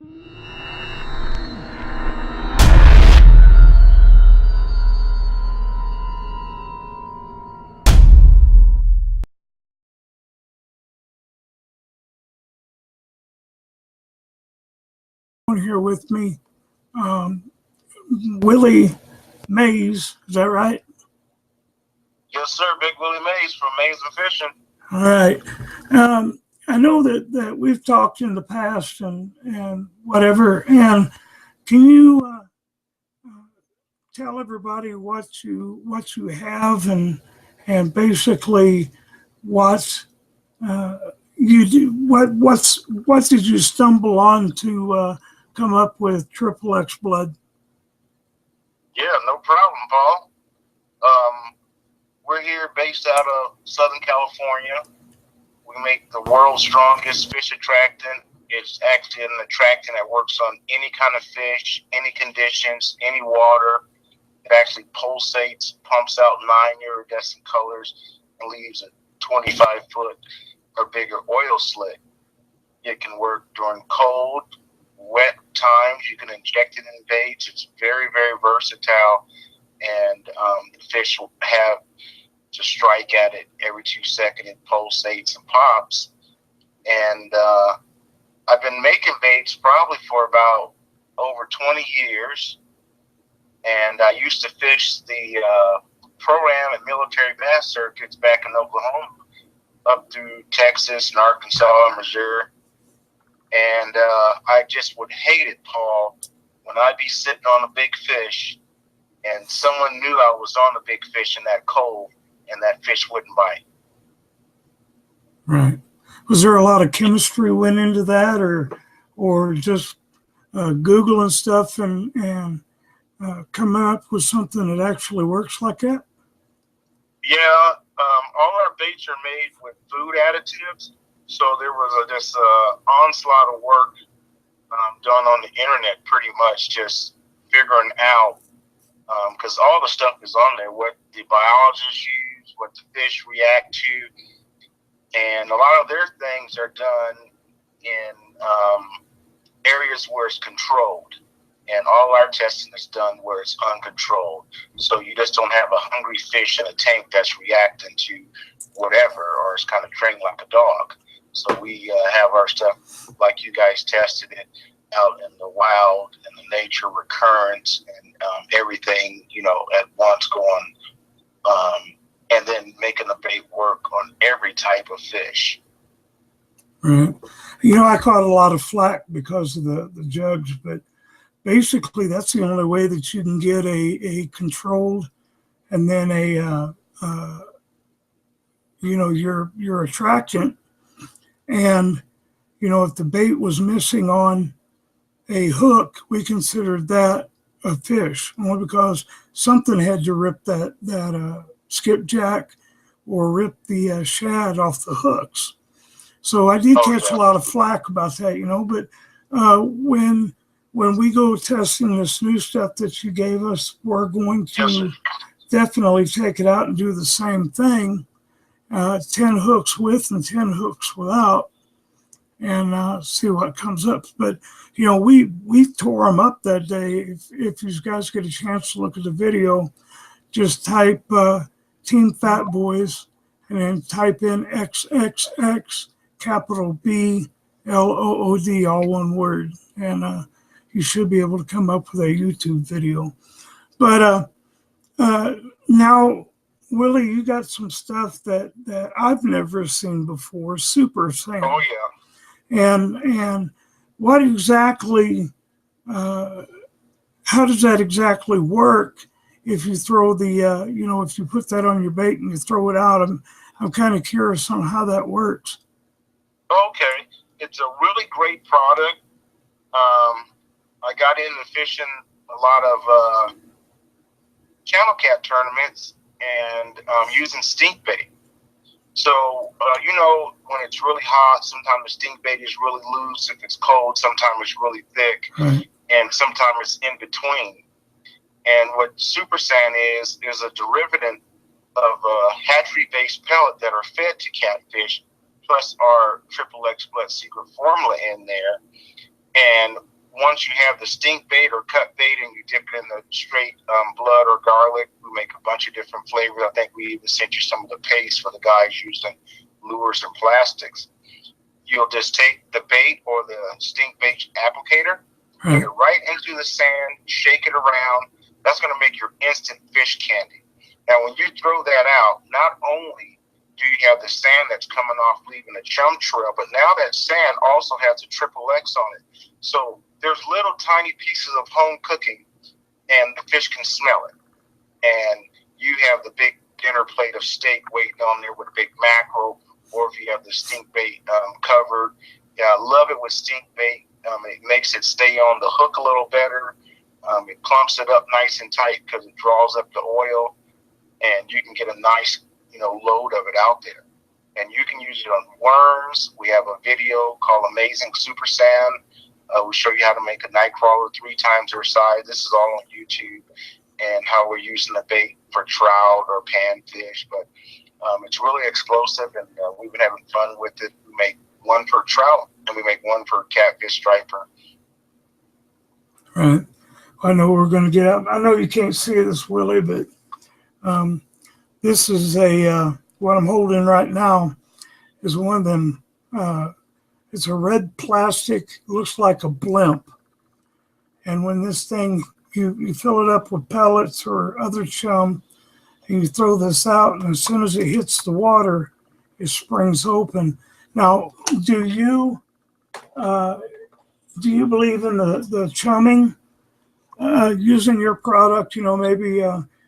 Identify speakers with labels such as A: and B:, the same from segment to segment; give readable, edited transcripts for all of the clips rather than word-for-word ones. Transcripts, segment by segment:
A: Here with me, Willie Mays. Is that right?
B: Yes, sir. Big Willie Mays from Amaysing Fishing.
A: All right. I know that we've talked in the past and whatever. And can you tell everybody what you have and basically what you do? What did you stumble on to come up with Triple X Blood?
B: Yeah, no problem, Paul. We're here based out of Southern California. We make the world's strongest fish attractant. It's actually an attractant that works on any kind of fish, any conditions, any water. It actually pulsates, pumps out 9 iridescent colors, and leaves a 25-foot or bigger oil slick. It can work during cold, wet times. You can inject it in baits. It's very, very versatile, and the fish will have to strike at it every 2 seconds. It pulsates and pops. And I've been making baits probably for about over 20 years. And I used to fish the program at military bass circuits back in Oklahoma, up through Texas and Arkansas and Missouri. And I just would hate it, Paul, when I'd be sitting on a big fish and someone knew I was on the big fish in that cove and that fish wouldn't bite.
A: Right. Was there a lot of chemistry went into that, or just Googling stuff and coming up with something that actually works like that?
B: Yeah, all our baits are made with food additives. So there was this onslaught of work done on the internet, pretty much just figuring out, because all the stuff is on there, what the biologists use, what the fish react to, and a lot of their things are done in areas where it's controlled. And all our testing is done where it's uncontrolled. So you just don't have a hungry fish in a tank that's reacting to whatever, or it's kind of trained like a dog. So we have our stuff like you guys tested it out in the wild and the nature recurrence and everything, at once going, and then making the bait work on every type of fish.
A: Right. I caught a lot of flack because of the jugs, but basically that's the only way that you can get a controlled and then your attractant. And, if the bait was missing on a hook, we considered that a fish, only because something had to rip that skipjack or rip the shad off the hooks. So I did catch a lot of flack about that, but when we go testing this new stuff that you gave us, we're going to definitely take it out and do the same thing. 10 hooks with and 10 hooks without, and see what comes up. But we tore them up that day. If you guys get a chance to look at the video, just type Team Fat Boyz and then type in XXX capital B LOOD, all one word, and you should be able to come up with a YouTube video. But now, Willie, you got some stuff that I've never seen before, super sand.
B: Oh, yeah.
A: And what exactly, how does that exactly work if you throw the, if you put that on your bait and you throw it out? I'm kind of curious on how that works.
B: Okay. It's a really great product. I got into fishing a lot of channel cat tournaments and using stink bait. So, when it's really hot, sometimes the stink bait is really loose. If it's cold, sometimes it's really thick, and sometimes it's in between. And what Super Sand is a derivative of a hatchery-based pellet that are fed to catfish, plus our Triple X Blood secret formula in there. And once you have the stink bait or cut bait and you dip it in the straight blood or garlic, we make a bunch of different flavors. I think we even sent you some of the paste for the guys using lures and plastics. You'll just take the bait or the stink bait applicator, put it right into the sand, shake it around. That's going to make your instant fish candy. Now, when you throw that out, not only do you have the sand that's coming off leaving a chum trail, but now that sand also has a triple X on it. So there's little tiny pieces of home cooking, and the fish can smell it. And you have the big dinner plate of steak waiting on there with a big mackerel, or if you have the stink bait covered. Yeah, I love it with stink bait. It makes it stay on the hook a little better. It clumps it up nice and tight because it draws up the oil, and you can get a nice, load of it out there. And you can use it on worms. We have a video called Amaysing Super Sand. We show you how to make a night crawler 3 times their size. This is all on YouTube, and how we're using the bait for trout or panfish. But it's really explosive, and we've been having fun with it. We make one per trout, and we make one per catfish striper.
A: Right. I know we're going to get out. I know you can't see this, Willie, but this is what I'm holding right now is one of them. It's a red plastic, looks like a blimp. And when this thing, you fill it up with pellets or other chum, and you throw this out, and as soon as it hits the water, it springs open. Now, do you believe in the chumming, using your product, maybe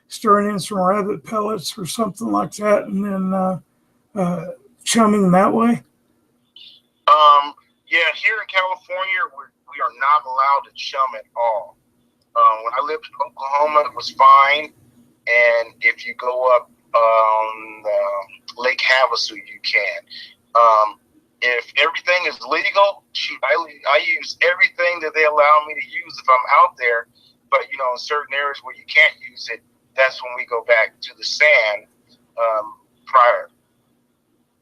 A: stirring in some rabbit pellets or something like that, and then chumming that way?
B: Yeah, here in California, we are not allowed to chum at all. When I lived in Oklahoma, it was fine. And if you go up Lake Havasu, you can. If everything is legal, shoot, I use everything that they allow me to use if I'm out there. But, in certain areas where you can't use it, that's when we go back to the sand.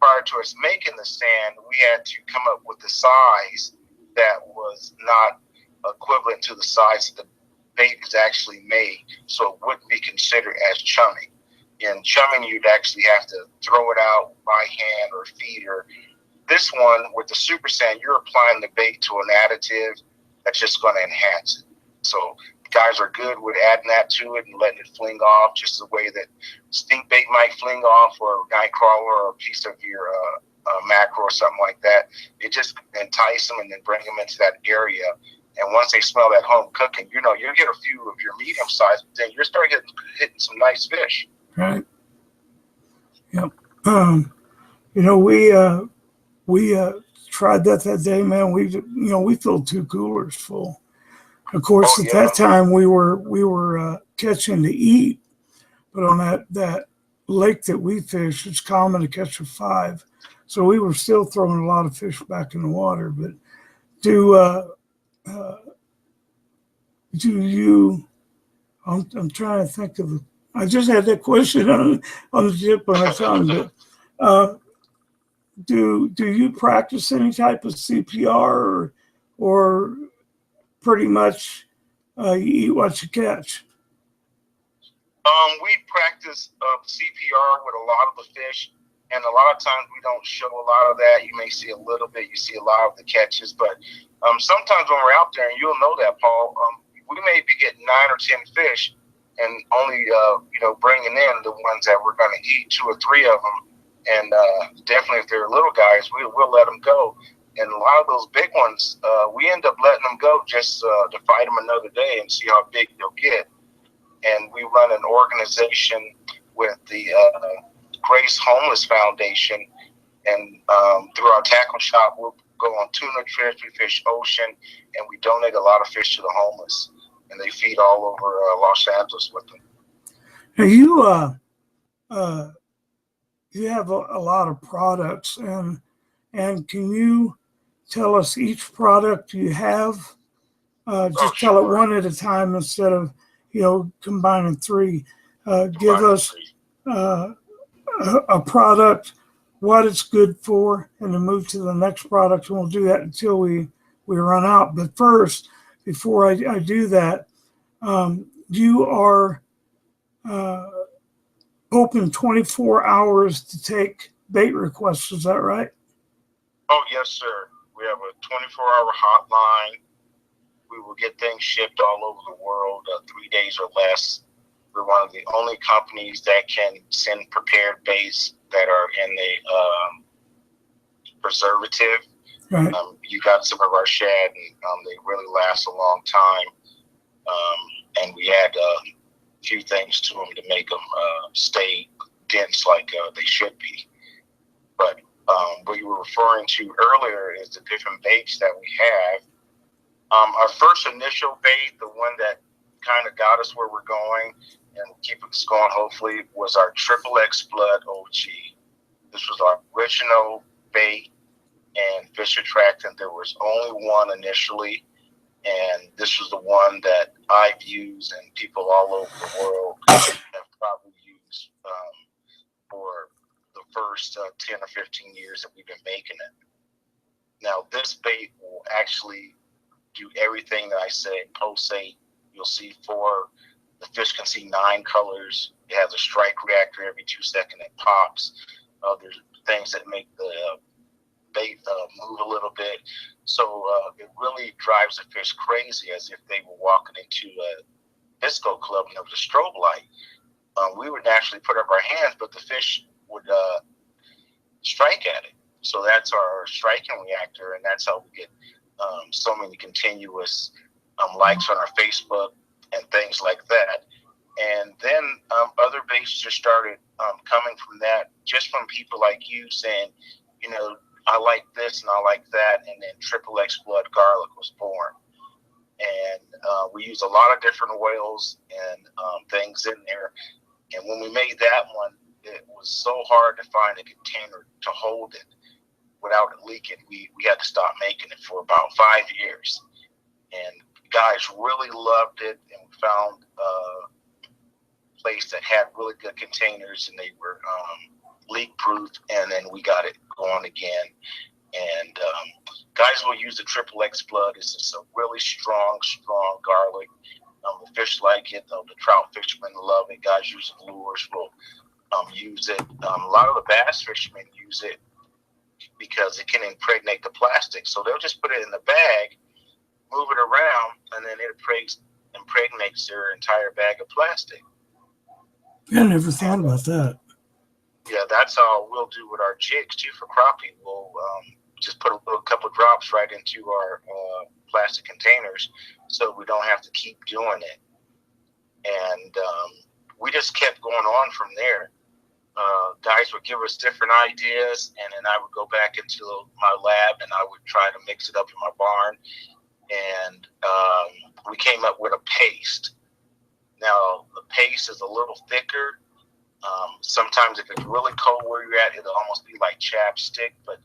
B: Prior to us making the sand, we had to come up with the size that was not equivalent to the size that the bait is actually made, so it wouldn't be considered as chumming. In chumming, you'd actually have to throw it out by hand or feeder. This one, with the super sand, you're applying the bait to an additive that's just going to enhance it. So guys are good with adding that to it and letting it fling off just the way that stink bait might fling off, or a night crawler, or a piece of your mackerel or something like that. It just entice them and then bring them into that area. And once they smell that home cooking, you'll get a few of your medium size, but then you're starting hitting some nice fish.
A: Right. Yep. We tried that day, man. We filled 2 coolers full. Of course, at that time we were catching to eat, but on that lake that we fish, it's common to catch a 5. So we were still throwing a lot of fish back in the water. But do you? I'm trying to think of. I just had that question on the tip of my tongue. But do you practice any type of CPR or pretty much you eat what you catch?
B: We practice CPR with a lot of the fish, and a lot of times we don't show a lot of that. You may see a little bit, you see a lot of the catches, but sometimes when we're out there, and you'll know that, Paul, we may be getting 9 or 10 fish, and only bringing in the ones that we're going to eat, 2 or 3 of them, and definitely if they're little guys, we'll let them go. And a lot of those big ones, we end up letting them go just to fight them another day and see how big they'll get. And we run an organization with the Grace Homeless Foundation, and through our tackle shop, we'll go on tuna trips, we fish ocean, and we donate a lot of fish to the homeless, and they feed all over Los Angeles with them.
A: Now you have a lot of products, and can you tell us each product you have? Tell it one at a time instead of combining 3. Give us a product, what it's good for, and then move to the next product, and we'll do that until we run out. But first, before I do that, you are open 24 hours to take bait requests. Is that right?
B: Oh, yes, sir. We have a 24-hour hotline. We will get things shipped all over the world, 3 days or less. We're one of the only companies that can send prepared baits that are in a preservative.
A: Right.
B: You got some of our shad, and they really last a long time. And we add a few things to them to make them stay dense like they should be. But what you were referring to earlier is the different baits that we have. Our first initial bait, the one that kind of got us where we're going and keep us going, hopefully, was our XXX Blood OG. This was our original bait and fish attractant. There was only one initially, and this was the one that I've used and people all over the world have probably used for the first 10 or 15 years that we've been making it. Now, this bait will actually do everything that I said. Pulsate. You'll see 4. The fish can see 9 colors. It has a strike reactor every 2 seconds. It pops. There's things that make the bait move a little bit. So it really drives the fish crazy, as if they were walking into a disco club and there was a strobe light. We would naturally put up our hands, but the fish would strike at it. So that's our striking reactor, and that's how we get so many continuous likes on our Facebook and things like that. And then other baits just started coming from that, just from people like you saying, you know, I like this and I like that. And then XXX Blood Garlic was born. And we use a lot of different oils and things in there. And when we made that one, it was so hard to find a container to hold it without it leaking. We had to stop making it for about 5 years. And guys really loved it, and we found a place that had really good containers, and they were leak proof, and then we got it going again. And guys will use the XXX Blood. It's just a really strong garlic. The fish like it. The trout fishermen love it. Guys using lures will use it. A lot of the bass fishermen use it because it can impregnate the plastic. So they'll just put it in the bag, move it around, and then it impregnates their entire bag of plastic.
A: I never thought about that.
B: Yeah, that's how we'll do with our jigs too for crappie. We'll just put a couple drops right into our plastic containers, so we don't have to keep doing it. And we just kept going on from there. Guys would give us different ideas, and then I would go back into my lab and I would try to mix it up in my barn. And we came up with a paste. Now, the paste is a little thicker. Sometimes if it's really cold where you're at, it'll almost be like chapstick, but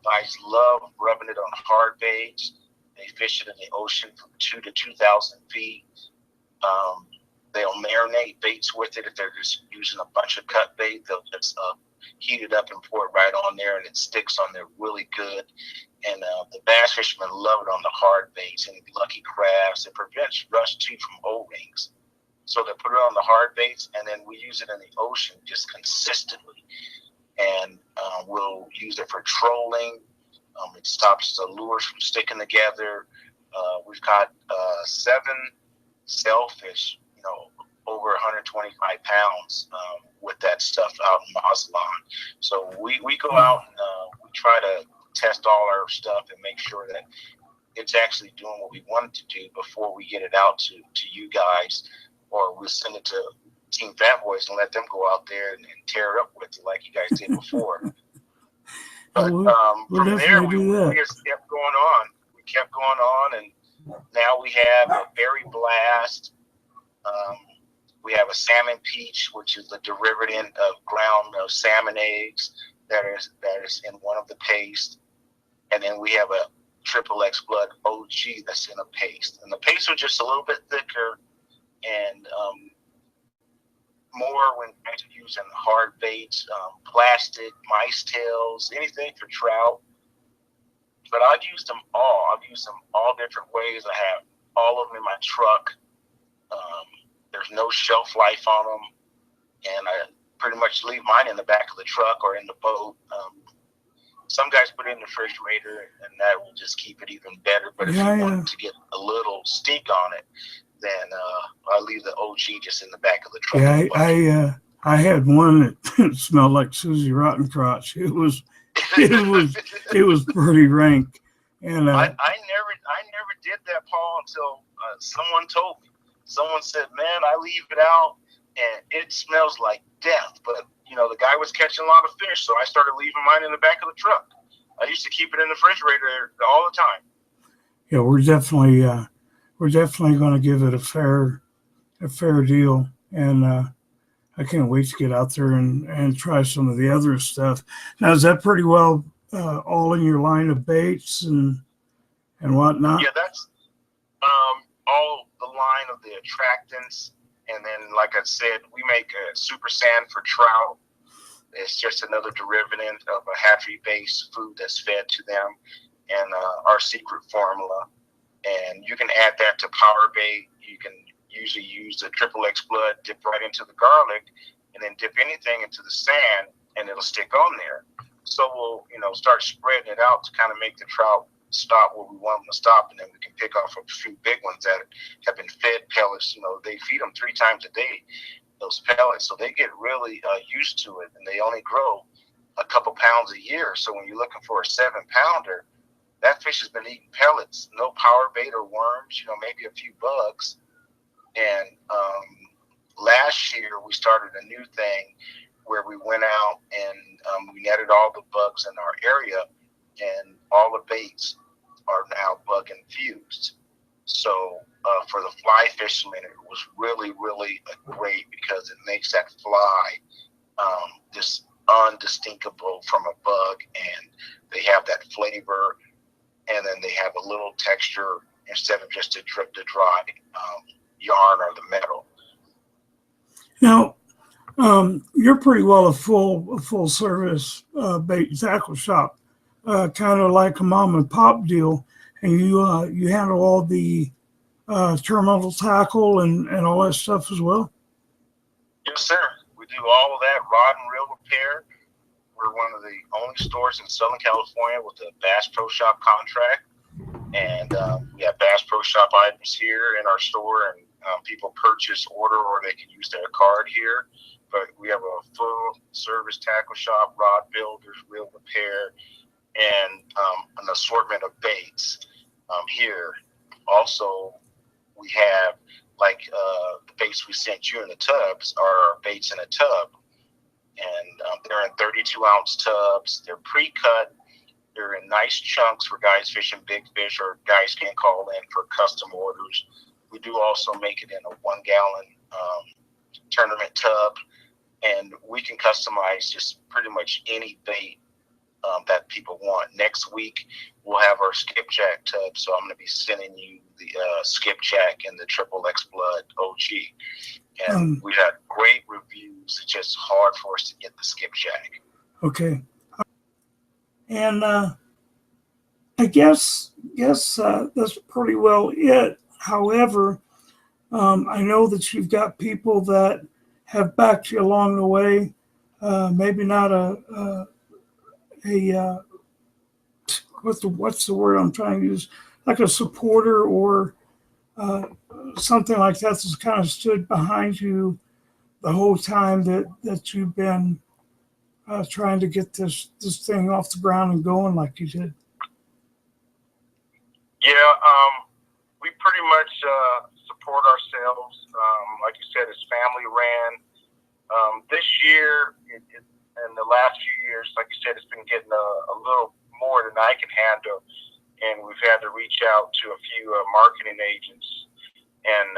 B: guys love rubbing it on hard baits. They fish it in the ocean from 2,000 to 2,000 feet. They'll marinate baits with it. If they're just using a bunch of cut bait, they'll just heat it up and pour it right on there, and it sticks on there really good. And the bass fishermen love it on the hard baits and lucky crabs. It prevents rust too from O-rings. So they put it on the hard baits, and then we use it in the ocean just consistently. And we'll use it for trolling. It stops the lures from sticking together. We've got 7 sailfish, over 125 pounds with that stuff out in Mazatlan. So we go out and we try to test all our stuff and make sure that it's actually doing what we want it to do before we get it out to you guys, or we'll send it to Team Fat Boyz and let them go out there and tear it up with you like you guys did before. But from there, we just kept going on. We kept going on, and now we have a berry blast. We have a salmon peach, which is the derivative of ground salmon eggs that is in one of the paste. And then we have a XXX Blood OG that's in a paste. And the paste was just a little bit thicker and more when using hard baits, plastic, mice tails, anything for trout. But I've used them all. I've used them all different ways. I have all of them in my truck. There's no shelf life on them, and I pretty much leave mine in the back of the truck or in the boat. Some guys put it in the refrigerator, and that will just keep it even better. But if you want to get a little stink on it, then I leave the OG just in the back of the truck.
A: Yeah, I had one that smelled like Susie Rottencrotch. It was pretty rank. And
B: I never did that, Paul, until someone told me. Someone said, "Man, I leave it out, and it smells like death." But the guy was catching a lot of fish, so I started leaving mine in the back of the truck. I used to keep it in the refrigerator all the time.
A: Yeah, we're definitely going to give it a fair deal, and I can't wait to get out there and try some of the other stuff. Now, is that pretty well all in your line of baits and whatnot?
B: Yeah, that's all the line of the attractants. And then, like I said, we make a super sand for trout. It's just another derivative of a hatchery-based food that's fed to them, and our secret formula. And you can add that to power bait. You can usually use the XXX blood, dip right into the garlic, and then dip anything into the sand, and it'll stick on there. So we'll, start spreading it out to kind of make the trout stop where we want them to stop, and then we can pick off a few big ones that have been fed pellets. They feed them 3 times a day, those pellets, so they get really used to it, and they only grow a couple pounds a year. So when you're looking for a 7-pounder, that fish has been eating pellets, no power bait or worms, maybe a few bugs. And last year we started a new thing where we went out and we netted all the bugs in our area, and all the baits are now bug infused. So for the fly fishermen, it was really, really great because it makes that fly just undistinguishable from a bug, and they have that flavor, and then they have a little texture instead of just the dry yarn or the metal.
A: Now, you're pretty well a full service bait and tackle shop, kind of like a mom and pop deal, and you handle all the terminal tackle and all that stuff as well.
B: Yes, sir. We do all of that rod and reel repair. We're one of the only stores in Southern California with a Bass Pro Shop contract, and we have Bass Pro Shop items here in our store, and people purchase, order, or they can use their card here. But we have a full service tackle shop, rod builders, reel repair, and an assortment of baits here. Also, we have the baits we sent you in the tubs are baits in a tub, and they're in 32-ounce tubs. They're pre-cut. They're in nice chunks for guys fishing big fish, or guys can call in for custom orders. We do also make it in a 1-gallon tournament tub, and we can customize just pretty much any bait that people want. Next week, we'll have our skipjack tub, so I'm going to be sending you the skipjack and the XXX blood OG. And we had great reviews. It's just hard for us to get the skipjack.
A: Okay. And I guess that's pretty well it. However, I know that you've got people that have backed you along the way. Maybe not a what's the word I'm trying to use? Like a supporter or something like that that's kind of stood behind you the whole time that you've been trying to get this thing off the ground and going like you did.
B: Yeah, we pretty much support ourselves. Like you said, it's family ran. This year, and the last few years, like you said, it's been getting a little more than I can handle, and we've had to reach out to a few marketing agents. And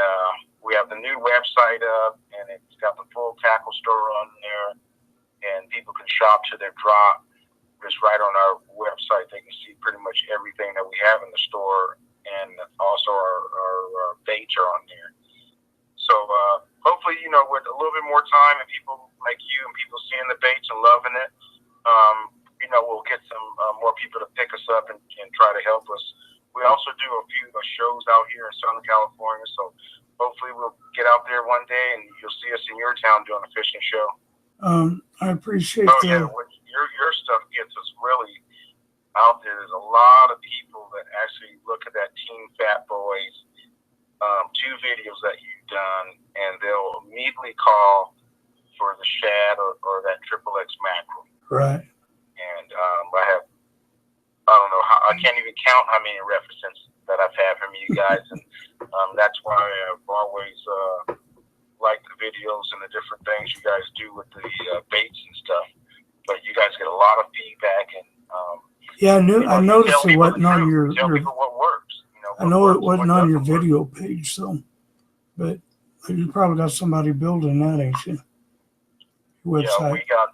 B: we have the new website up, and it's got the full tackle store on there, and people can shop to their drop. Just right on our website, they can see pretty much everything that we have in the store, and also our baits are on there. So hopefully, with a little bit more time and people like you and people seeing the baits and loving it, we'll get some more people to pick us up and try to help us. We also do a few shows out here in Southern California. So hopefully we'll get out there one day and you'll see us in your town doing a fishing show.
A: I appreciate
B: yeah, your stuff gets us really out there. There's a lot of people that actually look at that Team Fat Boyz 2 videos that you've done, and they'll immediately call for the shad or that XXX mackerel.
A: Right.
B: And I don't know how, I can't even count how many references that I've had from you guys, and that's why I've always liked the videos and the different things you guys do with the baits and stuff. But you guys get a lot of feedback, and
A: yeah, I noticed it wasn't on your.
B: Tell people what works.
A: I know it wasn't on your video page, so, but you probably got somebody building that, ain't you? Your website.
B: Yeah, we got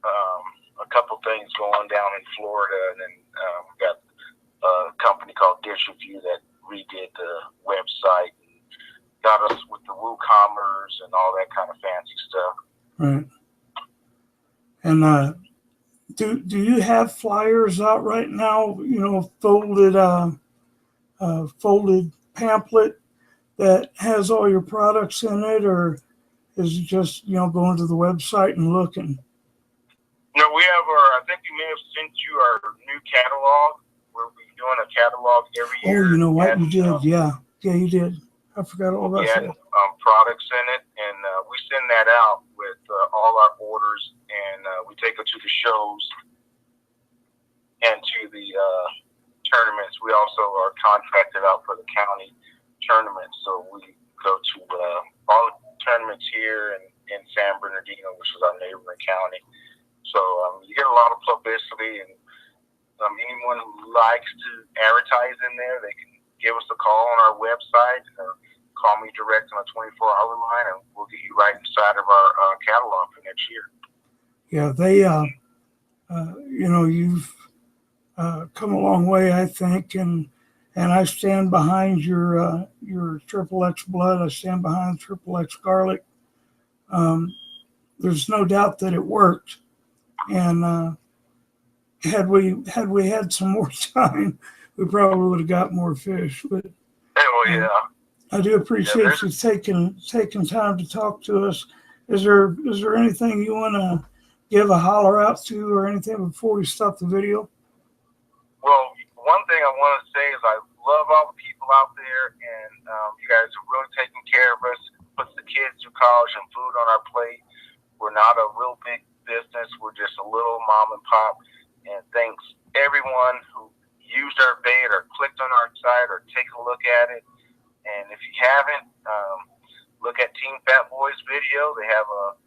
B: a couple things going down in Florida, and then we got a company called Dish Review that redid the website and got us with the WooCommerce and all that kind of fancy stuff.
A: Right. And do you have flyers out right now? You know, folded pamphlet that has all your products in it, or is it just, you know, going to the website and looking?
B: No, we have I think we may have sent you our new catalog. We're doing a catalog every year.
A: Oh, you know what? You did. Yeah, you did. I forgot all about that.
B: Products in it, and we send that out with all our orders, and we take it to the shows and to the tournaments. We also are contracted out for the county tournaments, so we go to all the tournaments here in San Bernardino, which is our neighboring county. So you get a lot of publicity, and anyone who likes to advertise in there, they can give us a call on our website or call me direct on a 24-hour line, and we'll get you right inside of our catalog for next year.
A: Yeah, they, you know, you've come a long way, I think, and I stand behind your XXX blood. I stand behind XXX garlic. There's no doubt that it worked, and had we had some more time, we probably would have got more fish. But
B: yeah.
A: I do appreciate you taking time to talk to us. Is there anything you want to give a holler out to or anything before we stop the video?
B: Well, one thing I want to say is I love all the people out there, and you guys are really taking care of us, puts the kids through college and food on our plate. We're not a real big business. We're just a little mom and pop. And thanks everyone who used our bait or clicked on our site or take a look at it. And if you haven't, look at Team Fat Boyz video. They have a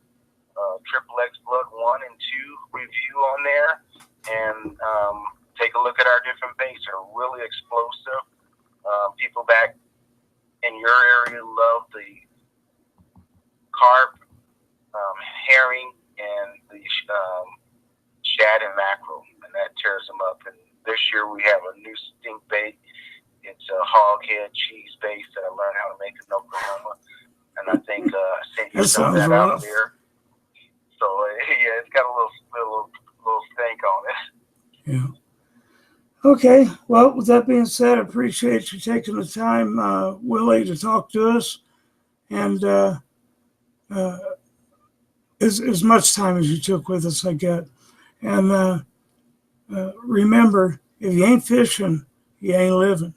B: XXX Blood 1 and 2 review on there. And take a look at our different baits. They're really explosive. People back in your area love the carp, herring, and the shad and mackerel, and that tears them up. And this year we have a new stink bait. It's a hoghead cheese base that I learned how to make in Oklahoma, and I think I sent you some of that out there. So yeah, it's got a little stink on it.
A: Yeah. Okay. Well, with that being said, I appreciate you taking the time, Willie, to talk to us, and as much time as you took with us, I get. And remember, if you ain't fishing, you ain't living.